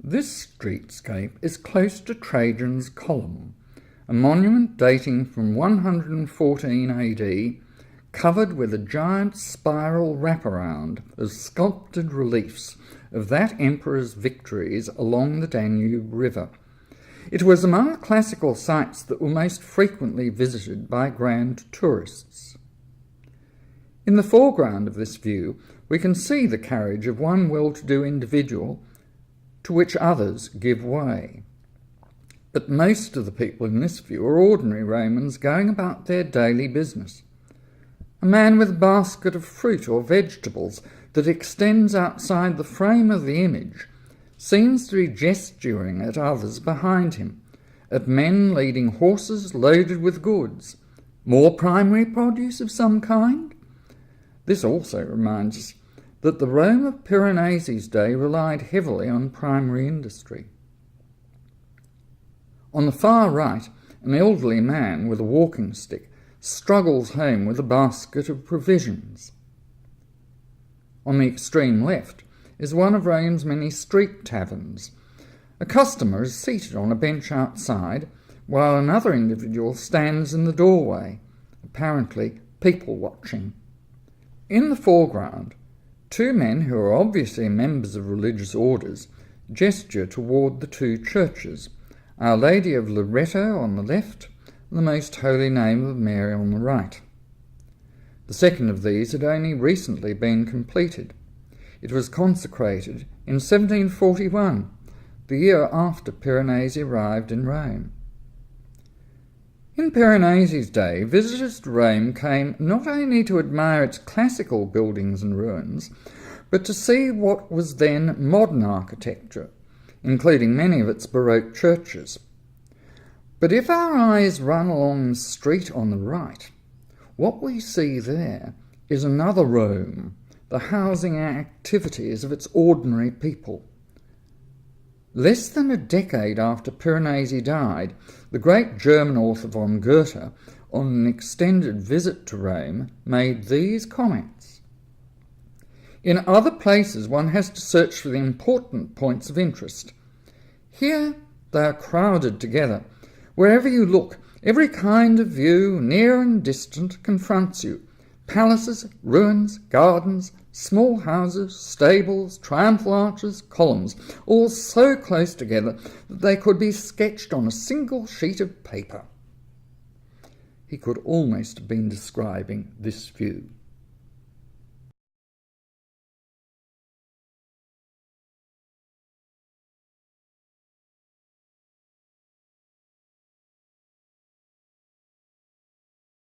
This streetscape is close to Trajan's Column, a monument dating from 114 AD, covered with a giant spiral wraparound of sculpted reliefs of that emperor's victories along the Danube River. It was among the classical sites that were most frequently visited by grand tourists. In the foreground of this view, we can see the carriage of one well-to-do individual to which others give way. But most of the people in this view are ordinary Romans going about their daily business. A man with a basket of fruit or vegetables that extends outside the frame of the image seems to be gesturing at others behind him, at men leading horses loaded with goods. More primary produce of some kind? This also reminds us that the Rome of Piranesi's day relied heavily on primary industry. On the far right, an elderly man with a walking stick struggles home with a basket of provisions. On the extreme left is one of Rome's many street taverns. A customer is seated on a bench outside, while another individual stands in the doorway, apparently people-watching. In the foreground, two men who are obviously members of religious orders gesture toward the two churches, Our Lady of Loreto on the left and the Most Holy Name of Mary on the right. The second of these had only recently been completed. It was consecrated in 1741, the year after Piranesi arrived in Rome. In Piranesi's day, visitors to Rome came not only to admire its classical buildings and ruins, but to see what was then modern architecture, including many of its baroque churches. But if our eyes run along the street on the right, what we see there is another Rome, the housing and activities of its ordinary people. Less than a decade after Piranesi died, the great German author von Goethe, on an extended visit to Rome, made these comments. In other places one has to search for the important points of interest. Here they are crowded together. Wherever you look, every kind of view, near and distant, confronts you. Palaces, ruins, gardens, small houses, stables, triumphal arches, columns, all so close together that they could be sketched on a single sheet of paper. He could almost have been describing this view.